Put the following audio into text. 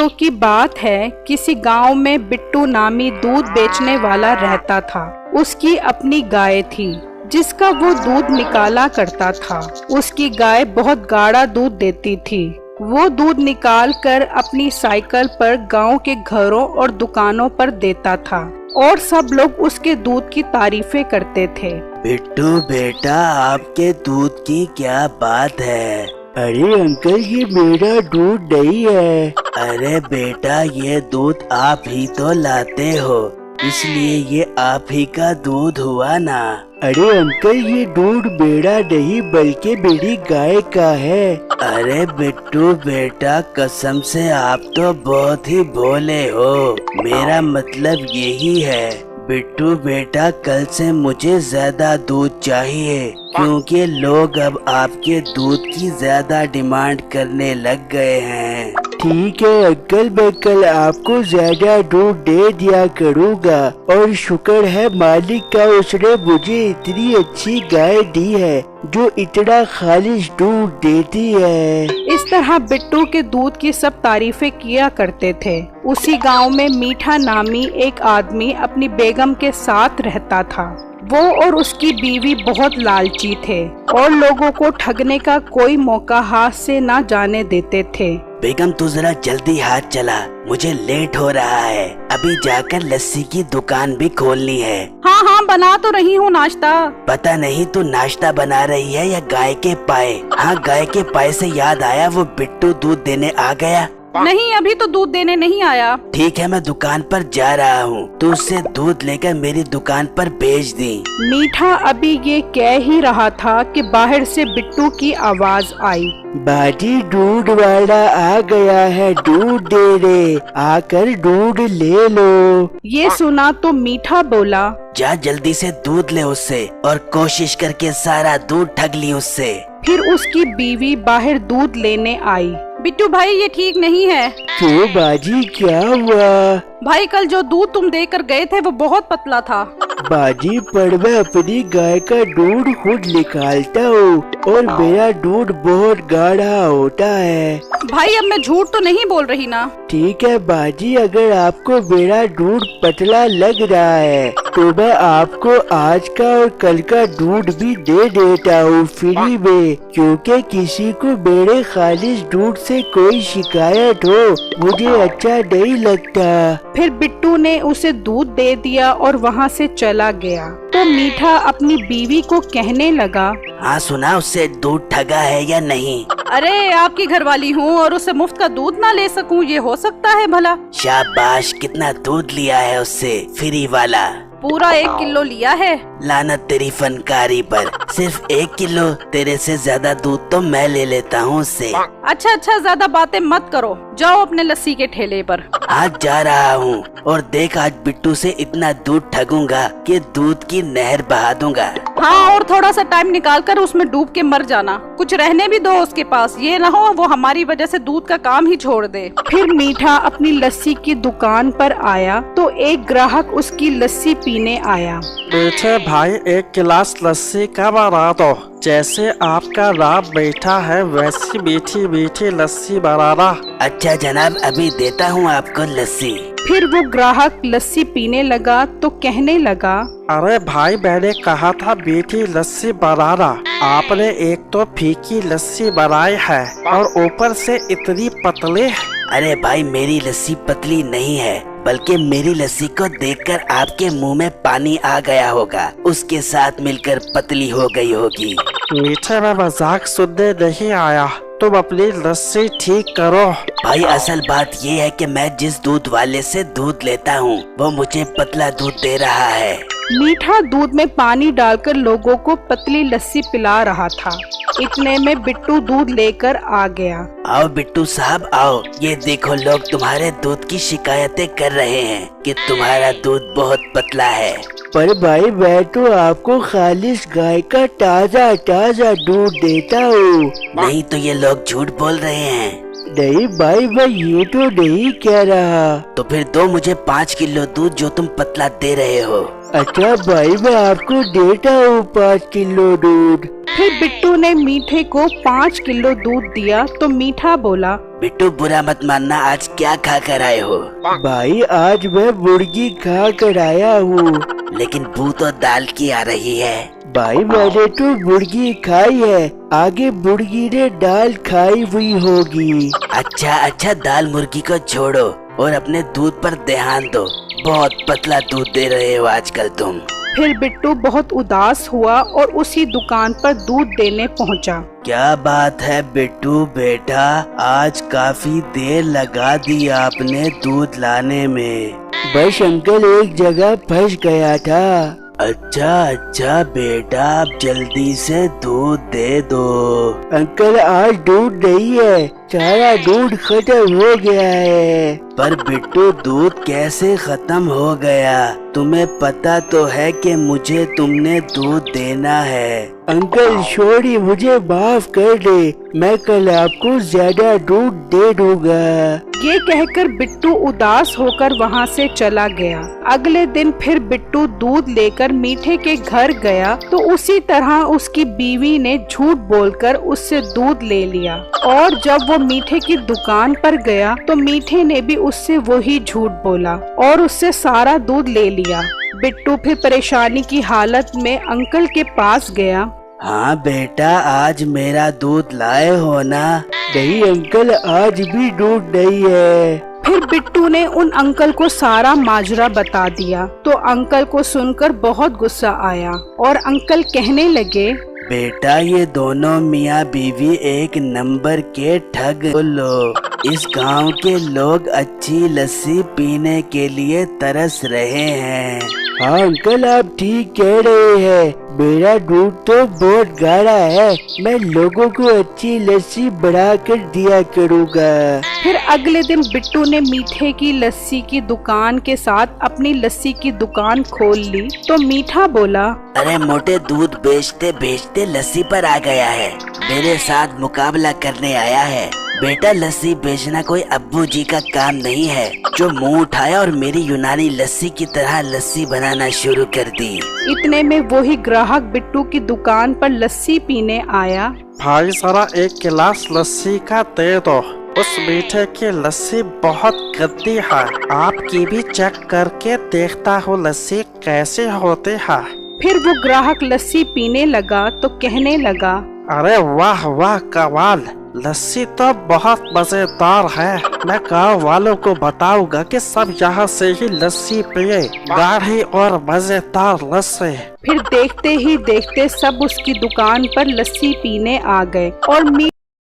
दिनों की बात है, किसी गांव में बिट्टू नामी दूध बेचने वाला रहता था। उसकी अपनी गाय थी जिसका वो दूध निकाला करता था। उसकी गाय बहुत गाढ़ा दूध देती थी। वो दूध निकाल कर अपनी साइकिल पर गांव के घरों और दुकानों पर देता था और सब लोग उसके दूध की तारीफें करते थे। बिट्टू बेटा, आपके दूध की क्या बात है? अरे अंकल, ये मेरा दूध नहीं है। अरे बेटा, ये दूध आप ही तो लाते हो, इसलिए ये आप ही का दूध हुआ ना। अरे अंकल, ये दूध मेरा नहीं बल्कि मेरी गाय का है। अरे बिट्टू बेटा, कसम से आप तो बहुत ही भोले हो। मेरा मतलब यही है बिट्टू बेटा, कल से मुझे ज्यादा दूध चाहिए क्योंकि लोग अब आपके दूध की ज्यादा डिमांड करने लग गए हैं। ठीक है अंकल, मैं कल आपको ज्यादा दूध दे दिया करूँगा और शुक्र है मालिक का, उसने मुझे इतनी अच्छी गाय दी है जो इतना खालिश दूध देती है। इस तरह बिट्टू के दूध की सब तारीफें किया करते थे। उसी गांव में मीठा नामी एक आदमी अपनी बेगम के साथ रहता था। वो और उसकी बीवी बहुत लालची थे और लोगों को ठगने का कोई मौका हाथ से ना जाने देते थे। बेगम, तू जरा जल्दी हाथ चला, मुझे लेट हो रहा है। अभी जाकर लस्सी की दुकान भी खोलनी है। हाँ हाँ, बना तो रही हूँ नाश्ता। पता नहीं तू नाश्ता बना रही है या गाय के पाए? हाँ, गाय के पाए से याद आया, वो बिट्टू दूध देने आ गया? नहीं, अभी तो दूध देने नहीं आया। ठीक है, मैं दुकान पर जा रहा हूँ, तो उससे दूध लेकर मेरी दुकान पर भेज दी। मीठा अभी ये कह ही रहा था कि बाहर से बिट्टू की आवाज आई। बाजी, दूध वाला आ गया है, दूध दे दे, आकर दूध ले लो। ये सुना तो मीठा बोला, जा जल्दी से दूध ले उससे और कोशिश करके सारा दूध ठग ली उससे। फिर उसकी बीवी बाहर दूध लेने आई। बिट्टू भाई, ये ठीक नहीं है। क्यों बाजी, क्या हुआ? भाई, कल जो दूध तुम देकर गए थे वो बहुत पतला था। बाजी, पर मैं अपनी गाय का दूध खुद निकालता हूँ और मेरा दूध बहुत गाढ़ा होता है। भाई, अब मैं झूठ तो नहीं बोल रही ना? ठीक है बाजी, अगर आपको मेरा दूध पतला लग रहा है तो मैं आपको आज का और कल का दूध भी दे देता हूँ फ्री में, क्योंकि किसी को मेरे खालिश दूध से कोई शिकायत हो मुझे अच्छा नहीं लगता। फिर बिट्टू ने उसे दूध दे दिया और वहाँ से चला गया। तो मीठा अपनी बीवी को कहने लगा, हाँ सुना, उससे दूध ठगा है या नहीं? अरे, आपकी घरवाली हूँ और उससे मुफ्त का दूध ना ले सकूँ, ये हो सकता है भला? शाबाश, कितना दूध लिया है उससे फ्री वाला? पूरा 1 किलो लिया है। लानत तेरी फनकारी पर, सिर्फ 1 किलो? तेरे से ज्यादा दूध तो मैं ले लेता हूँ उससे। अच्छा, ज्यादा बातें मत करो, जाओ अपने लस्सी के ठेले पर। आज जा रहा हूँ और देख, आज बिट्टू से इतना दूध ठगूंगा कि दूध की नहर बहा दूंगा। हाँ, और थोड़ा सा टाइम निकाल कर उसमें डूब के मर जाना, कुछ रहने भी दो उसके पास, ये ना हो वो हमारी वजह से दूध का काम ही छोड़ दे। फिर मीठा अपनी लस्सी की दुकान पर आया तो एक ग्राहक उसकी लस्सी पीने आया। मीठे भाई, 1 गिलास लस्सी का बना दो। जैसे आपका नाम मीठा है वैसी मीठी मीठी लस्सी बनाना। अच्छा जनाब, अभी देता हूँ आपको लस्सी। फिर वो ग्राहक लस्सी पीने लगा तो कहने लगा, अरे भाई, मैंने कहा था मीठी लस्सी बनाना, आपने एक तो फीकी लस्सी बनाई है और ऊपर से इतनी पतली। अरे भाई, मेरी लस्सी पतली नहीं है, बल्कि मेरी लस्सी को देखकर आपके मुंह में पानी आ गया होगा, उसके साथ मिलकर पतली हो गई होगी। मीठे में मजाक सुनने नहीं आया, तुम अपनी लस्सी ठीक करो। भाई, असल बात ये है कि मैं जिस दूध वाले से दूध लेता हूँ वो मुझे पतला दूध दे रहा है। मीठा दूध में पानी डालकर लोगों को पतली लस्सी पिला रहा था। इतने में बिट्टू दूध लेकर आ गया। आओ बिट्टू साहब आओ, ये देखो लोग तुम्हारे दूध की शिकायतें कर रहे हैं कि तुम्हारा दूध बहुत पतला है। पर भाई, मैं तो आपको खालिश गाय का ताजा ताजा दूध देता हूँ। नहीं तो ये लोग झूठ बोल रहे हैं। नहीं भाई, मैं ये तो नहीं कह रहा। तो फिर दो मुझे 5 किलो दूध जो तुम पतला दे रहे हो। अच्छा भाई, मैं आपको देता हूँ 5 किलो दूध। फिर बिट्टू ने मीठे को 5 किलो दूध दिया तो मीठा बोला, बिट्टू बुरा मत मानना, आज क्या खा कर आए हो? भाई आज मैं मुर्गी खा कर आया हूँ। लेकिन बू तो दाल की आ रही है। भाई मैंने तो मुर्गी खाई है, आगे मुर्गी ने दाल खाई हुई होगी। अच्छा, दाल मुर्गी को छोड़ो और अपने दूध पर ध्यान दो। बहुत पतला दूध दे रहे हो आजकल तुम। फिर बिट्टू बहुत उदास हुआ और उसी दुकान पर दूध देने पहुंचा। क्या बात है बिट्टू बेटा, आज काफी देर लगा दी आपने दूध लाने में। बस अंकल एक जगह फंस गया था। अच्छा बेटा, आप जल्दी से दूध दे दो। अंकल आज दूध नहीं है, सारा दूध खत्म हो गया है। पर बिट्टू दूध कैसे खत्म हो गया? तुम्हें पता तो है कि मुझे तुमने दूध देना है। अंकल सॉरी, मुझे माफ कर दे, मैं कल आपको ज्यादा दूध दे दूंगा। ये कहकर बिट्टू उदास होकर वहाँ से चला गया। अगले दिन फिर बिट्टू दूध लेकर मीठे के घर गया तो उसी तरह उसकी बीवी ने झूठ बोलकर उससे दूध ले लिया। और जब वो मीठे की दुकान पर गया तो मीठे ने भी उससे वही झूठ बोला और उससे सारा दूध ले लिया। बिट्टू फिर परेशानी की हालत में अंकल के पास गया। हाँ बेटा, आज मेरा दूध लाए हो ना? नहीं अंकल, आज भी दूध नहीं है। फिर बिट्टू ने उन अंकल को सारा माजरा बता दिया तो अंकल को सुनकर बहुत गुस्सा आया और अंकल कहने लगे, बेटा ये दोनों मियाँ बीवी एक नंबर के ठग लो। इस गांव के लोग अच्छी लस्सी पीने के लिए तरस रहे हैं। हाँ अंकल, आप ठीक कह रहे हैं, मेरा दूध तो बहुत गाढ़ा है, मैं लोगों को अच्छी लस्सी बना कर दिया करूँगा। फिर अगले दिन बिट्टू ने मीठे की लस्सी की दुकान के साथ अपनी लस्सी की दुकान खोल ली तो मीठा बोला, अरे मोटे, दूध बेचते बेचते लस्सी पर आ गया है, मेरे साथ मुकाबला करने आया है। बेटा लस्सी बेचना कोई अब्बू जी का काम नहीं है जो मुंह उठाया और मेरी यूनानी लस्सी की तरह लस्सी बनाना शुरू कर दी। इतने में वही ग्राहक बिट्टू की दुकान पर लस्सी पीने आया। भाई जरा एक गिलास लस्सी का दे दो, उस मीठे की लस्सी बहुत गंदी है, आपकी भी चेक करके देखता हूँ लस्सी कैसे होती है। फिर वो ग्राहक लस्सी पीने लगा तो कहने लगा, अरे वाह वाह कमाल, लस्सी तो बहुत मजेदार है, मैं गाँव वालों को बताऊंगा कि सब यहाँ से ही लस्सी पिए, गाढ़ी और मजेदार लस्सी। फिर देखते ही देखते सब उसकी दुकान पर लस्सी पीने आ गए और